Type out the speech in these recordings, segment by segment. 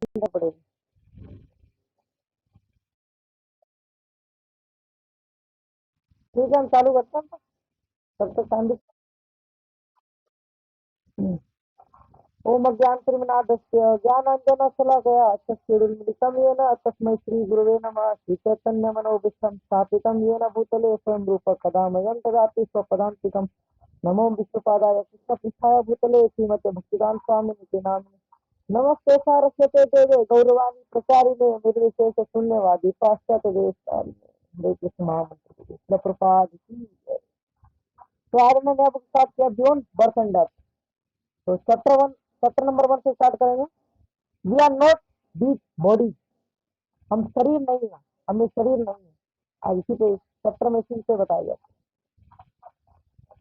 पड़ेगी। ठीक है, हम चालू करते हैं। तब तक टाइम भी। ओम अज्ञानतिमिरान्धस्य ज्ञानाञ्जनशलाकया चक्षुरुन्मिलितं येन तस्मै श्रीगुरवे नमः। श्रीचैतन्यमनोभीष्टं स्थापितं येन भूतले स्वयं रूप कदा मह्यं ददाति स्वपदान्तिकं। नमो विष्णुपादाय कृष्णपृष्ठाय भूतले श्रीमते भक्तिदान स्वामिनिति नामिने। नमस्ते सारस्वते देवे गौरवाणी प्रचारिणे निर्विशेष शून्यवादी पाश्चात्य देशकारिणे। हरे कृष्ण महामंत्र कृष्ण प्रपाद की जय। तो आज मैंने आपको स्टार्ट किया बियॉन्ड बर्थ एंड डेथ। तो चैप्टर नंबर 1 से स्टार्ट करेंगे। We are not this body. हम शरीर नहीं है, हमें शरीर नहीं है। आज इसी पे चैप्टर में इसी से बताया गया।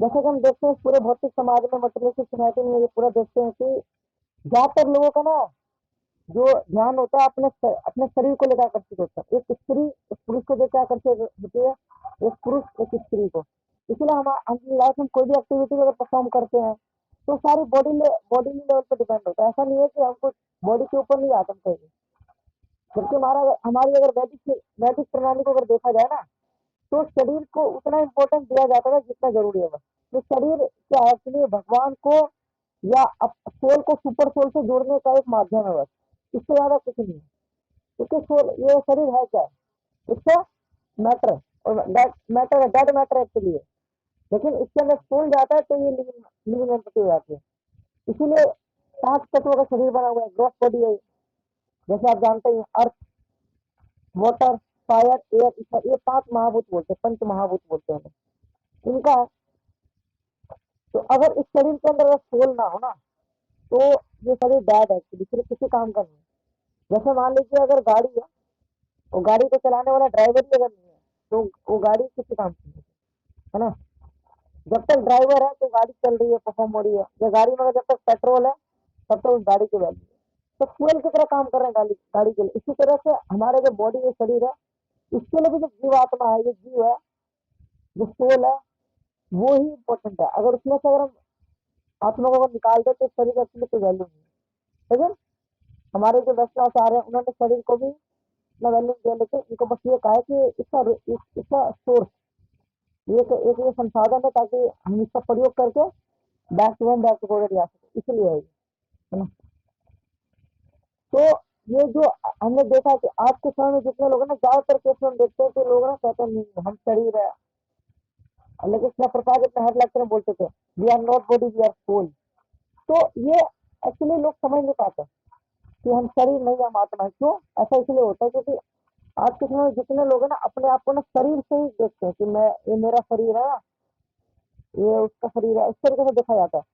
जैसे कि हम देखते हैं पूरे भौतिक समाज में, मतलब की सोसाइटी में, ये पूरा देखते हैं कि ज्यादातर लोगों का ना जो ध्यान होता है अपने शरीर को लेकर आकर्षित होता है। एक स्त्री एक पुरुष को लेकर आकर्षित होती है, एक पुरुष एक स्त्री को। इसलिए हम लाइफ में कोई भी एक्टिविटी अगर परफॉर्म करते हैं तो सारी बॉडी लेवल पर डिपेंड होता है। ऐसा नहीं है कि हमको बॉडी के ऊपर नहीं आदम चाहिए। जबकि हमारी अगर वैदिक प्रणाली को अगर देखा जाए ना, तो शरीर को उतना इम्पोर्टेंस दिया जाता है जितना जरूरी है बस। तो शरीर क्या है, एक्चुअली भगवान को या सोल को सुपर सोल से जोड़ने का एक माध्यम है बस, इससे ज्यादा कुछ नहीं है। क्योंकि सोल, ये शरीर है क्या है, इसका मैटर, और मैटर है, डेड मैटर एक्चुअली है। लेकिन इसके अंदर सोल जाता है तो ये लिविंग एंटिटी हो जाती है। इसीलिए 5 तत्वों का शरीर बना हुआ है, ग्रॉस बॉडी है। जैसे आप जानते हैं, अर्थ, वाटर, फायर, एयर, ये 5 महाभूत बोलते हैं, पंच महाभूत बोलते हैं इनका। तो अगर इस शरीर के अंदर सोल ना हो ना, तो ये शरीर डेड है, दूसरे किसी काम का नहीं है। जैसे मान लीजिए अगर गाड़ी है, वो गाड़ी को चलाने वाला ड्राइवर ही अगर नहीं है, तो वो गाड़ी किसी काम की नहीं है ना। जब तक ड्राइवर है तो गाड़ी चल रही है, परफॉर्म हो रही है। या गाड़ी में जब तक पेट्रोल है तब तक उस गाड़ी की वैल्यू है। तो फ्यूल की तरह काम कर रहे हैं गाड़ी गाड़ी के लिए। इसी तरह से हमारे जो बॉडी, ये शरीर है, इसके लिए भी जो जीवात्मा है, ये जीव है, जो सोल है, वो ही इम्पोर्टेंट है। अगर उसमें से अगर हम आत्मा को अगर निकाल दे तो शरीर का असली कोई वैल्यू नहीं है। लेकिन हमारे जो दर्शनाचार्य हैं, उन्होंने शरीर को भी इतना वैल्यू दिया, लेकिन उनको बस ये कहा है कि इसका सोर्स, ये एक ये संसाधन है, ताकि हम इसका प्रयोग करके बैक टू फॉरवर्ड जा सके, इसलिए है ये, है ना। तो ये जो हमने देखा कि आज के समय में जितने लोग हैं ना, ज्यादातर केस में हम देखते हैं कि लोग ना कहते हैं नहीं हम शरीर है। लेकिन कृष्ण प्रसाद अपने हर लेक्चर में बोलते थे we are not body we are soul. तो ये एक्चुअली लोग समझ नहीं पाते कि हम शरीर नहीं, हम आत्मा है। क्यों ऐसा इसलिए होता है क्योंकि आज के समय में जितने लोग हैं ना, अपने आप को ना शरीर से ही देखते हैं कि मैं, ये मेरा शरीर है, ये उसका शरीर है, इस तरीके से देखा जाता है।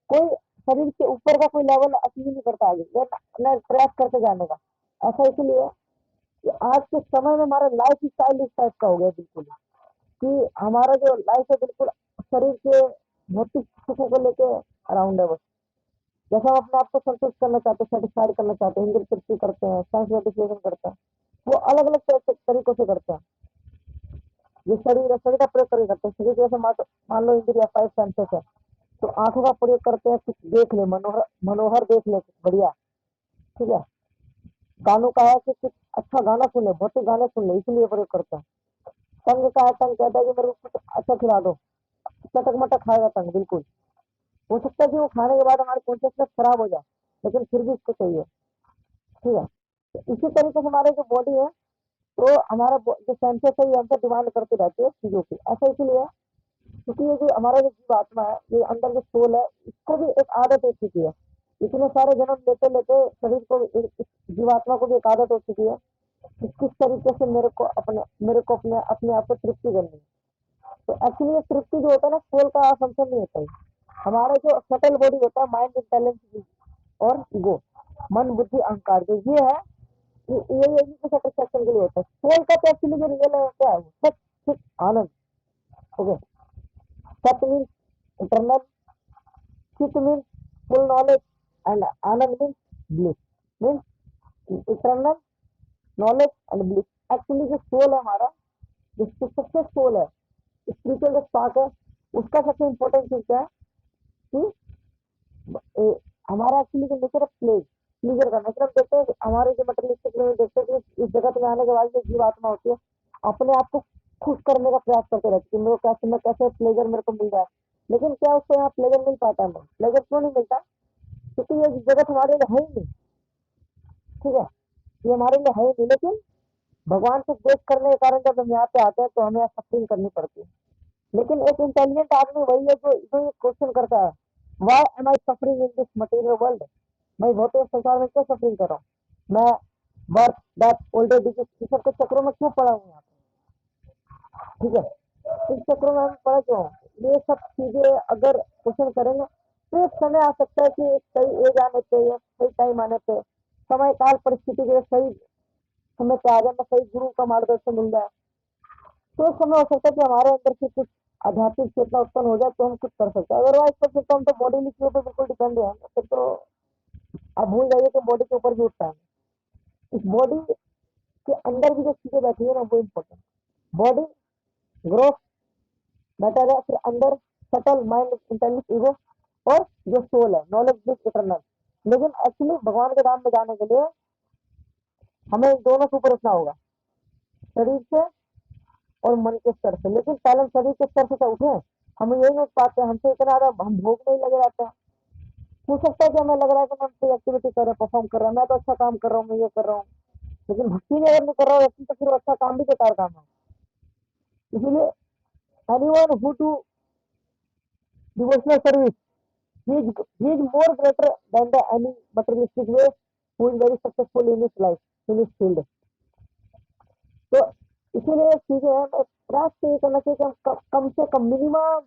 कोई शरीर के ऊपर का कोई लेवल अचीव नहीं करता आगे, या न प्रयास करते जाने का। ऐसा इसलिए है कि आज के समय में हमारा लाइफ स्टाइल इस टाइप का हो गया बिल्कुल, कि हमारा जो लाइफ है बिल्कुल शरीर के भौतिक सुखों को लेके अराउंड है बस। जैसे हम अपने आप को संतुष्ट करना चाहते हैं, सेटिस्फाइड करना चाहते हैं, इंद्र तृप्ति करते हैं, सेंस ग्रेटिफिकेशन करते हैं, वो अलग अलग तरीकों से करते हैं। ये शरीर का प्रयोग करके करते हैं। शरीर जैसे मान लो इंद्रिया 5 सेंसेस है, तो आंखों का प्रयोग करते हैं, कुछ देख ले, मनोहर मनोहर देख ले, कुछ बढ़िया, ठीक है। कानों का है कि कुछ अच्छा गाना सुन ले, भौतिक गाने सुन ले, इसलिए प्रयोग करते हैं। टंग का है, टंग कहता है कि मेरे को कुछ अच्छा खिला दो, चटक मटक खाएगा टंग, बिल्कुल। हो सकता है कि वो खाने के बाद हमारी कॉन्शियसनेस खराब हो जाए, लेकिन फिर भी इसको चाहिए, ठीक है। तो इसी तरीके से हमारे जो बॉडी है, तो हमारा जो सेंसेस है, ये हमसे डिमांड करती रहती है चीजों की। ऐसा इसलिए है क्योंकि ये जो हमारा जो जीव आत्मा है, ये अंदर जो सोल है, इसको भी एक आदत हो चुकी है। इतने सारे जन्म लेते लेते शरीर को इस जीवात्मा को भी एक आदत हो चुकी है कि किस तरीके से मेरे को अपने अपने आप को तृप्ति करनी है। तो एक्चुअली ये तृप्ति जो होता है ना, सोल का फंक्शन नहीं होता है। हमारा जो सटल बॉडी होता है, माइंड, इंटेलिजेंस और ईगो, मन बुद्धि अहंकार, जो ये है, ये यही के सेटिस्फेक्शन के लिए होता है। सोल का तो एक्चुअली जो रियल है क्या है, वो सच, चित, आनंद। ओके, सत मीन्स इटरनल, चित means full knowledge, and Anand means bliss, means eternal knowledge and bliss. Actually जो सोल है हमारा, जो सबसे सोल है, स्पिरिचुअल जो स्पार्क है, उसका सबसे इंपॉर्टेंट चीज क्या है कि ए, हमारा एक्चुअली जो नेचर है प्ले, प्लीजर करना। फिर हम देखते हैं कि हमारे जो मटेरियलिस्टिक में देखते हैं कि इस जगत में आने के बाद जो जीव आत्मा होती है अपने आप को खुश करने का प्रयास करते रहती है, मेरे को कैसे, मैं कैसे प्लेजर मेरे को मिल रहा है। लेकिन क्या उसको यहाँ प्लेजर मिल पाता है? प्लेजर क्यों नहीं मिलता? क्योंकि ये जगत हमारे लिए है ही नहीं। ठीक है, ये हमारे लिए है ही नहीं। लेकिन भगवान से द्वेष करने के कारण जब हम यहाँ पे आते हैं तो हमें सफरिंग करनी पड़ती है। लेकिन एक इंटेलिजेंट आदमी वही है जो ये क्वेश्चन करता है, why am I suffering in this material world? मैं भौतिक संसार में क्यों सफरिंग कर रहा हूँ? मैं बर्थ डेथ ओल्ड एज इस सब के चक्रों में क्यों पड़ा हूँ यहाँ पे? ठीक है, इस चक्रों में हम पड़ा क्यों हैं? ये सब चीजें अगर क्वेश्चन करेंगे तो एक समय आ सकता है कि सही एज आने पे या सही टाइम आने पे, समय काल परिस्थिति के सही समय पे आ जाए, सही गुरु का मार्गदर्शन मिल जाए, तो उस समय हो सकता है कि हमारे अंदर से कुछ आध्यात्मिक चेतना उत्पन्न हो जाए तो हम कुछ कर सकते हैं। अदरवाइज तो फिर तो हम तो बॉडी के ऊपर बिल्कुल डिपेंड है, फिर तो आप भूल जाइए कि बॉडी के ऊपर भी उठता है। इस बॉडी के अंदर भी जो चीजें बैठी है ना वो इम्पोर्टेंट। बॉडी ग्रोथ मैटर है, फिर अंदर सटल माइंड इंटेलिजेंस ईगो, और जो सोल है नॉलेज दिस इटरनल। लेकिन एक्चुअली भगवान के धाम में जाने के लिए हमें इन दोनों से ऊपर उठना होगा, शरीर से और मन के स्तर से। लेकिन पहले हम शरीर के स्तर से तो उठे, हम यही नहीं उठ पाते, हमसे इतना ज्यादा हम भोग नहीं लगे रहते हैं। हो सकता है कि हमें लग रहा है कि मैं कोई एक्टिविटी कर रहा हूँ, परफॉर्म कर रहा हूँ, मैं तो अच्छा काम कर रहा हूँ, मैं ये कर रहा हूँ, लेकिन भक्ति में अगर नहीं कर रहा हूँ व्यक्ति तो फिर अच्छा काम भी बेकार काम है। इसीलिए anyone who do devotional service, he is more greater than the any materialistic way who is very successful in his life, in his field. तो इसीलिए चीजें हैं, मैं प्रयास तो ये करना चाहिए कि हम कम से कम मिनिमम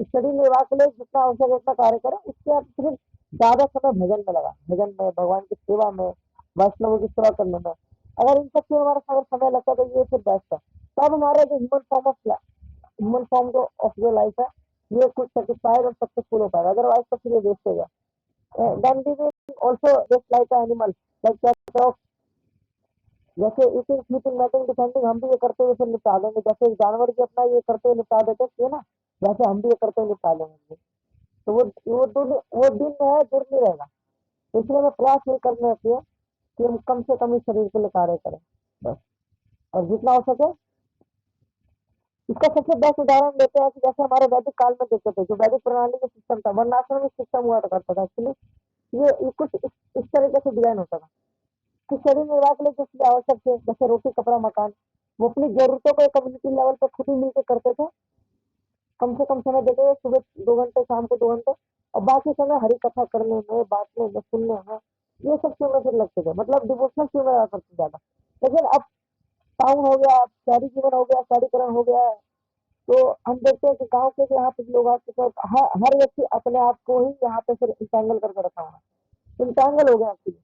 स्टडी निर्वाह के लिए जितना आवश्यक है उतना कार्य करें। इसके बाद सिर्फ ज्यादा समय भजन में लगा, भजन में, भगवान की सेवा में, वैष्णवों की सेवा करने में। अगर इन सब चीजों में हमारा अगर समय लगता है तो ये फिर बेस्ट है। तब हमारा जो ह्यूमन फॉर्म जो ऑफ जो लाइफ है ये कुछ सेटिस्फाइड और सक्सेसफुल हो पाएगा, अदरवाइज तो फिर ये वेस्ट हो गया। Then we will also just like animal, like जैसे ईटिंग स्लीपिंग मैटिंग डिफेंडिंग हम भी ये करते हुए फिर निपटा देंगे, जैसे एक जानवर भी अपना ये करते हुए निपटा देते थे ना, वैसे हम भी ये करते हुए निपटा लेंगे। तो वो दिन है दूर नहीं रहेगा। तो इसलिए हमें प्रयास नहीं करना चाहिए कि हम कम से कम इस शरीर के लिए कार्य करें बस, और जितना हो सके। इसका सबसे बेस्ट उदाहरण लेते हैं कि जैसे हमारे वैदिक काल में देखते थे, जो वैदिक प्रणाली का सिस्टम था, वर्णाश्रम सिस्टम हुआ करता था एक्चुअली। ये कुछ इस तरीके से डिजाइन होता था कि शरीर निर्वाह के लिए जो चीजें आवश्यक थे, जैसे रोटी कपड़ा मकान, वो अपनी जरूरतों को कम्युनिटी लेवल पर खुद ही मिलकर करते थे। कम से कम समय देते थे, सुबह 2 घंटे, शाम को 2 घंटे, और बाकी समय हरी कथा करने में, बांटने में, सुनने में, ये सब चीजों में फिर लगते थे, मतलब डिवोशनल चीजों में करते ज्यादा। लेकिन अब टाउन हो गया, शहरी जीवन हो गया, शहरीकरण हो गया है, तो हम देखते हैं कि गाँव के यहाँ पे लोग आ चुके हैं, हर व्यक्ति अपने आप को ही यहाँ पे फिर इंटैंगल करके रखा हुआ है, इंटैंगल हो गया एक्चुअली।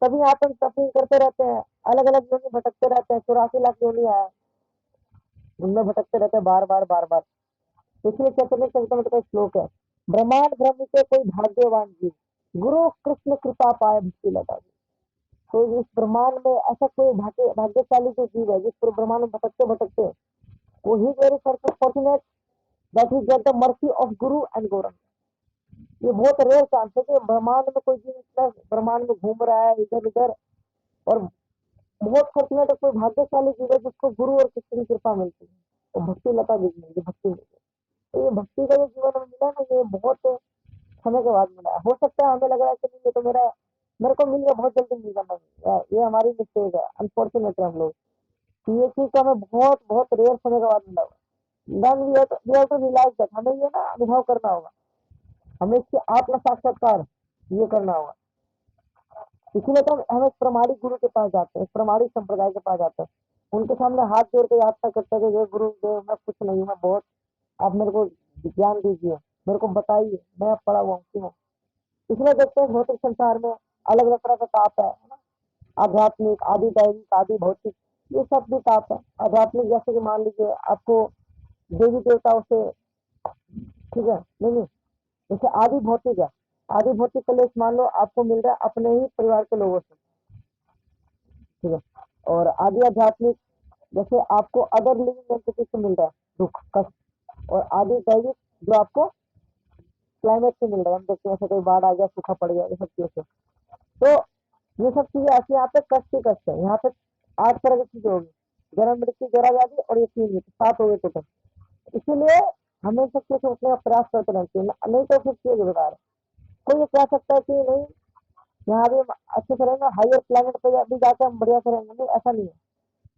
तभी यहाँ पे सफरिंग करते रहते हैं, अलग अलग योनि भटकते रहते हैं, 84 लाख योनि है, उनमें भटकते रहते हैं बार बार बार बार। इसलिए चैतन्य चरितमृत का श्लोक है, ब्रह्मांड ब्रह्म के कोई भाग्यवान जीव, गुरु कृष्ण कृपा पाए भक्ति लगा दी। तो इस ब्रह्मांड में ऐसा कोई भाग्यशाली जो जीव है जिस पर ब्रह्मांड में भटकते भटकते वो he very fortunate that he get the mercy of guru and Gaurang. ये बहुत रेयर चांस है कि ब्रह्मांड में कोई जीव इतना ब्रह्मांड में घूम रहा है इधर उधर, और बहुत फॉर्चुनेट है, कोई भाग्यशाली जीव है जिसको गुरु और कृष्ण की कृपा मिलती है, तो भक्ति लता दी मिलती, भक्ति मिलती है। तो ये भक्ति का जो जीवन में मिला ना, ये बहुत समय के बाद मिला है। हो सकता है हमें लग रहा है कि नहीं ये तो मेरे को मिल गया, बहुत जल्दी मिल गया, नहीं, ये हमारी मिस्टेक है, अनफॉर्चुनेट है हम लोग, कि ये चीज हमें बहुत बहुत रेयर समय के बाद मिला हुआ। Then we have to realise that, हमें ये ना अनुभव करना होगा, हमें इसके आत्म साक्षात्कार ये करना होगा। इसलिए तो हम एक प्रमाणिक गुरु के पास जाते हैं, प्रमाणिक संप्रदाय के पास जाते हैं, उनके सामने हाथ जोड़ के यात्रा करते हैं कि ये गुरु देव मैं कुछ नहीं हूँ, मैं बहुत, आप मेरे को ज्ञान दीजिए, मेरे को बताइए, मैं पढ़ा हुआ हूँ। इसलिए देखते हैं भौतिक संसार में अलग अलग तरह का ताप है ना, आध्यात्मिक, आदि दैविक, आदि भौतिक, ये सब भी ताप है। आध्यात्मिक जैसे कि मान लीजिए आपको देवी देवताओं से, ठीक है, नहीं नहीं, जैसे आदि भौतिक है, आदि भौतिक कलेश मान लो आपको मिल रहा है अपने ही परिवार के लोगों से, ठीक है। और आदि आध्यात्मिक जैसे आपको अदर लिविंग एंटिटी से मिल रहा है दुख कष्ट, और आदि दैविक जो आपको क्लाइमेट से मिल रहा है, हम देखते हैं ऐसे कोई बाढ़ आ गया, सूखा पड़ गया, ये सब चीजों से। तो ये सब चीजें ऐसी यहाँ पे कष्ट ही कष्ट है। यहाँ पे 8 तरह की चीजें होगी, जन्म मृत्यु जरा व्याधि और ये 3 7 हो गए टोटल। इसीलिए हमें सब चीज सोचने का प्रयास करते रहना चाहिए, नहीं तो फिर चीज बेकार है। कोई ये कह सकता है कि नहीं यहाँ भी हम अच्छे से रहेंगे, हायर प्लेनेट पे भी जाकर हम बढ़िया से रहेंगे, नहीं ऐसा नहीं है।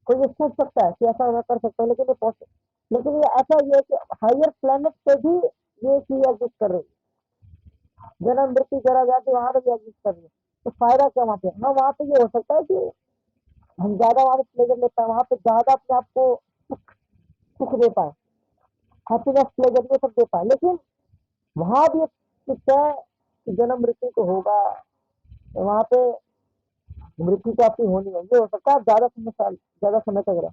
कोई ये सोच सकता है कि ऐसा मैं कर सकता हूँ, लेकिन ये लेकिन ये ऐसा ये है कि हायर प्लेनेट पे भी ये चीज एग्जिस्ट कर रही है, जन्म मृत्यु जरा जाती वहां पे भी एग्जिस्ट कर रही है। तो फायदा क्या वहां पे? हाँ वहां पे ये हो सकता है कि हम ज्यादा वहां पे प्लेजर ले पाए, वहां पे ज्यादा अपने आप को सुख दे पाए, हैप्पीनेस प्लेजर ये सब दे पाए, लेकिन वहां भी एक कुछ है कि जन्म मृत्यु तो होगा, तो वहां पे मृत्यु तो आपकी होनी है, ये हो सकता है ज्यादा समय साल ज्यादा समय तक रहे।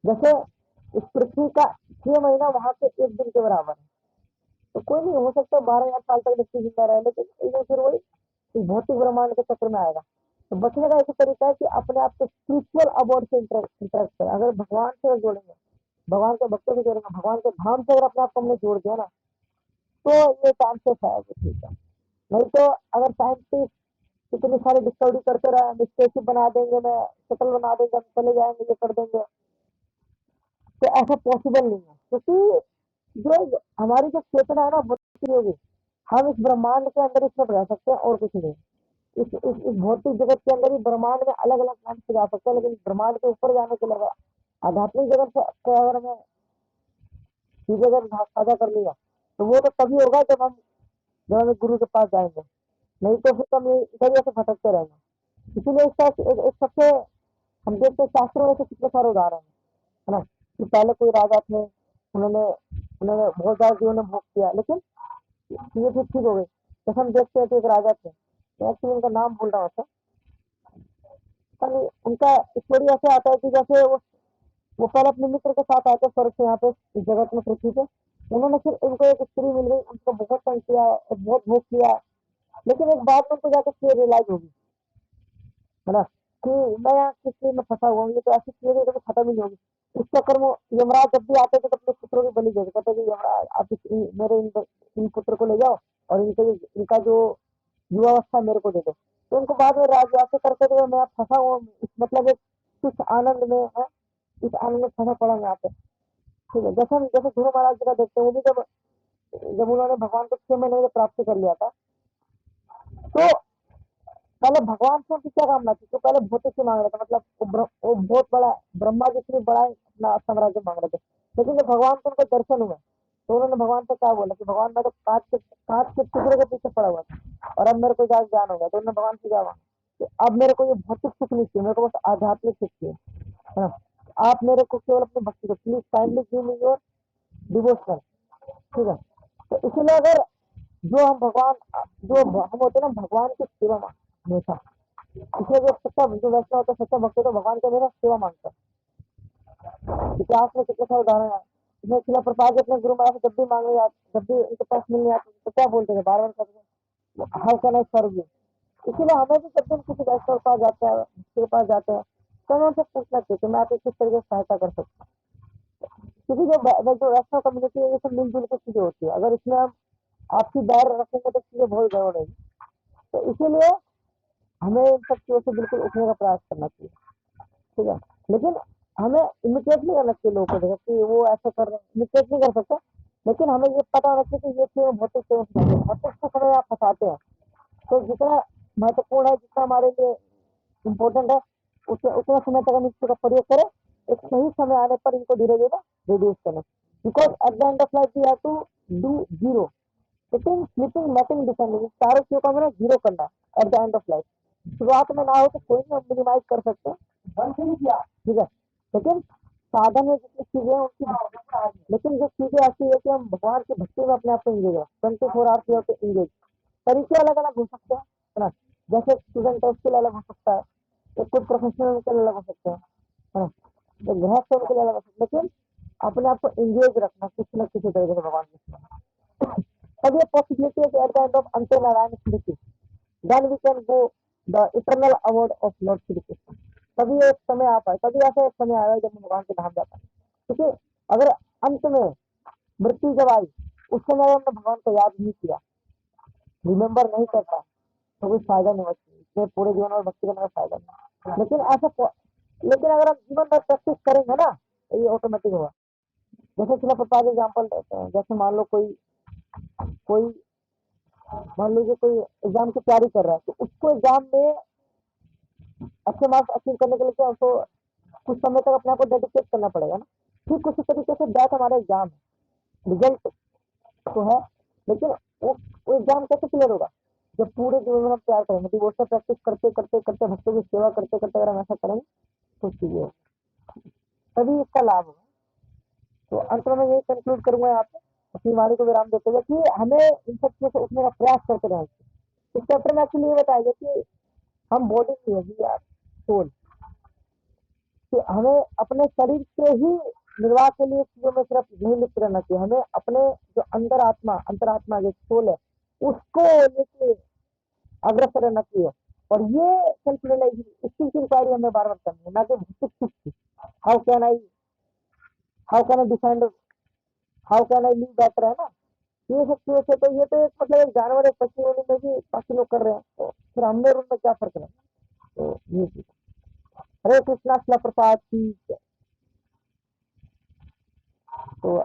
जैसे इस पृथ्वी का 6 महीना वहां पे एक दिन के बराबर है। तो कोई नहीं, हो सकता है 12,000 साल तक व्यक्ति जिंदा रहे, लेकिन ये फिर वही इस भौतिक ब्रह्मांड के चक्र में आएगा। तो बचने का एक तरीका है कि अपने आप को स्पिरिचुअल अबाउट से इंटरेक्ट करें। अगर भगवान से जोड़ेंगे, भगवान के भक्तों से जोड़ेंगे, भगवान के धाम से अगर अपने आप को हमने जोड़ दिया ना, तो ये चांसेस है कि ठीक है। नहीं तो अगर साइंटिस्ट इतनी सारी डिस्कवरी करते रहे, हम स्पेसशिप बना देंगे, मैं शटल बना देंगे, हम चले जाएंगे, ये कर देंगे, तो ऐसा पॉसिबल नहीं है। क्योंकि जो हमारी जो चेतना है ना बहुत होगी, हम इस ब्रह्मांड के अंदर ही सिर्फ रह सकते हैं और कुछ नहीं। इस भौतिक जगत के अंदर ही ब्रह्मांड में अलग अलग प्लान से जा सकते हैं, लेकिन ब्रह्मांड के ऊपर जाने के लिए आध्यात्मिक जगत से अगर हमें चीजें अगर साझा कर लिया, तो वो तो तभी होगा जब हम एक गुरु के पास जाएंगे, नहीं तो फिर हम इधर ही ऐसे भटकते रहेंगे। इसीलिए इसका एक सबसे हम देखते हैं शास्त्रों में से कितने सारे उदाहरण है ना, कि पहले कोई राजा थे, उन्होंने उन्होंने बहुत ज्यादा जीवन में भोग किया, लेकिन चीजें फिर ठीक हो गई। जैसे हम देखते हैं कि एक राजा थे, एक्चुअली उनका नाम भूल रहा हूँ, उनका स्टोरी ऐसे आता है कि जैसे वो पहले अपने मित्र के साथ आए थे स्वर्ग से यहाँ पे इस जगत में पृथ्वी पे। उन्होंने फिर उनको एक स्त्री मिल गई, उनको बहुत तंग किया और बहुत भोग किया, लेकिन एक बात में उनको जाकर रियलाइज होगी, है ना, कि मैं यहाँ किस चीज में फंसा हुआ हूँ, ये तो ऐसी चीज है जो खत्म ही नहीं होगी। इस चक्कर में यमराज जब भी आते थे तो अपने पुत्रों की बलि देते, कहते कि यमराज आप मेरे इन पुत्र को ले जाओ और इनका जो युवावस्था मेरे को दे दो। तो उनको बाद में राजवास करते थे, मैं फंसा हुआ मतलब एक कुछ आनंद में है, इस आनंद में फंसा पड़ा मैं यहाँ पे। ठीक है, जैसे हम जैसे ध्रुव महाराज जी का देखते हैं, वो भी जब जब उन्होंने भगवान को 6 महीने में प्राप्त कर लिया था, तो पहले भगवान से उनकी क्या कामना थी, तो पहले भौतिक से मांग रहे थे, मतलब वो बहुत बड़ा ब्रह्मा जी से बड़ा अपना साम्राज्य मांग रहे थे। लेकिन जब भगवान को उनको दर्शन हुए, तो उन्होंने भगवान से क्या बोला कि भगवान मैं तो कांच के टुकड़े के पीछे पड़ा हुआ था और अब मेरे को ज्ञान हो गया। तो उन्होंने भगवान से क्या मांगा कि अब मेरे को ये भौतिक सुख नहीं चाहिए, मेरे को बस आध्यात्मिक सुख चाहिए, है ना। आप मेरे को केवल अपनी भक्ति को please kindly give me your devotion. ठीक है, तो इसीलिए अगर जो हम भगवान जो हम होते हैं ना भगवान की सेवा में हमेशा, इसलिए जो सच्चा जो वैष्णव होता है, सच्चा भक्त तो भगवान का मेरा सेवा मांगता है। इतिहास में कितने सारे उदाहरण है। इसमें शिला प्रसाद जी अपने गुरु महाराज से जब भी मांगने जाते, जब भी उनके पास मिलने आते तो क्या बोलते थे, बार बार करते how can I serve you. इसीलिए हमें भी जब भी हम किसी वैष्णव के पास जाते हैं, भक्त के पास जाते हैं, तो हमें उनसे पूछना चाहिए कि मैं आपकी किस तरीके से सहायता कर सकता हूँ। क्योंकि जो वैष्णव कम्युनिटी है, ये सब मिलजुल के चीजें होती है। अगर इसमें हम आपसी बैर रखेंगे तो चीजें बहुत गड़बड़ रहेगी। तो इसीलिए हमें इन सब चीजों से बिल्कुल उठने का प्रयास करना चाहिए। ठीक है, लेकिन हमें इमिटेट नहीं करना चाहिए लोगों को देखो कि वो ऐसा कर रहे हैं, इमिटेट नहीं कर सकते, लेकिन हमें ये पता होना चाहिए कि ये चीजें भौतिक से भौतिक से समय आप फंसाते हैं। तो जितना महत्वपूर्ण है, जितना हमारे लिए इम्पोर्टेंट है, उसे उतना समय तक हम इसका प्रयोग करें। एक सही समय आने पर इनको धीरे धीरे रिड्यूस करें, because at the end of life we have to do zero, sitting sleeping nothing descending, चारों चीजों का हमें जीरो करना है at the end of life. शुरुआत में ना हो तो कोई नहीं, हम मिनिमाइज कर सकते हैं, बंद नहीं किया, ठीक है, लेकिन साधन में जितनी चीजें हैं उनकी, लेकिन जो चीजें ऐसी है कि हम भगवान की भक्ति में अपने आप को इंगेज है, 24 आवर्स इंगेज। तरीके अलग अलग हो सकते हैं, है ना, जैसे स्टूडेंट है उसके लिए अलग हो सकता है, एक खुद प्रोफेशनल के लिए अलग हो सकते हैं, है ना, एक गृहस्थ के लिए अलग हो सकता है, लेकिन अपने आप को इंगेज रखना किसी न किसी तरीके से भगवान के। तब ये पॉसिबिलिटी है कि at the end of antya Narayana smriti then we can go the eternal award of lord Shri Krishna. तभी एक समय आ पाए, तभी ऐसा एक समय आया जब मैं भगवान के धाम जाता है। क्योंकि अगर अंत में मृत्यु जब आई, उस समय हमने भगवान को याद नहीं किया, रिमेम्बर नहीं करता, तो कोई फायदा नहीं होता। इसमें पूरे जीवन में भक्ति करने का फायदा नहीं। लेकिन अगर हम जीवन में प्रैक्टिस करेंगे ना तो ये ऑटोमेटिक होगा। जैसे शिला प्रसाद एग्जाम्पल देते हैं, जैसे मान लो कोई कोई मान लीजिए कोई एग्जाम की तैयारी कर रहा है, तो उसको एग्जाम में अच्छे मार्क्स अचीव करने के लिए क्या उसको कुछ समय तक अपने आप को डेडिकेट करना पड़ेगा ना। ठीक उसी तरीके से बैठ हमारा एग्जाम है, रिजल्ट तो है, लेकिन वो एग्जाम कैसे क्लियर होगा? जब पूरे जीवन में हम तैयार करेंगे, डिवोशनल प्रैक्टिस करते करते करते भक्तों की सेवा करते करते अगर हम ऐसा करेंगे तो चीजें तभी इसका लाभ होगा। तो अंत में मैं यही कंक्लूड करूंगा यहाँ पे अपनी वाणी को विराम देते हुए कि हमें इन सब चीजों से उठने का प्रयास करते रहना चाहिए। इस चैप्टर में एक्चुअली ये बताया गया कि हम बॉडी नहीं है, वी आर सोल, कि हमें अपने शरीर के ही निर्वाह के लिए चीजों में सिर्फ नहीं लिप्त रहना चाहिए, हमें अपने जो अंतरात्मा जो सोल है उसको लेके अग्रसर रहना चाहिए। और ये सेल्फ रियलाइजेशन, इसकी इंक्वायरी हमें बार बार करनी है, ना कि भौतिक सुख की। How can I how can I defined how can I live better, है ना। ये सब चीजें से तो ये तो एक मतलब एक जानवर एक पक्षी होने में भी बाकी लोग कर रहे हैं, तो फिर हमने और उनमें क्या फर्क है? तो ये चीज। हरे कृष्णा शिला प्रसाद की जय। तो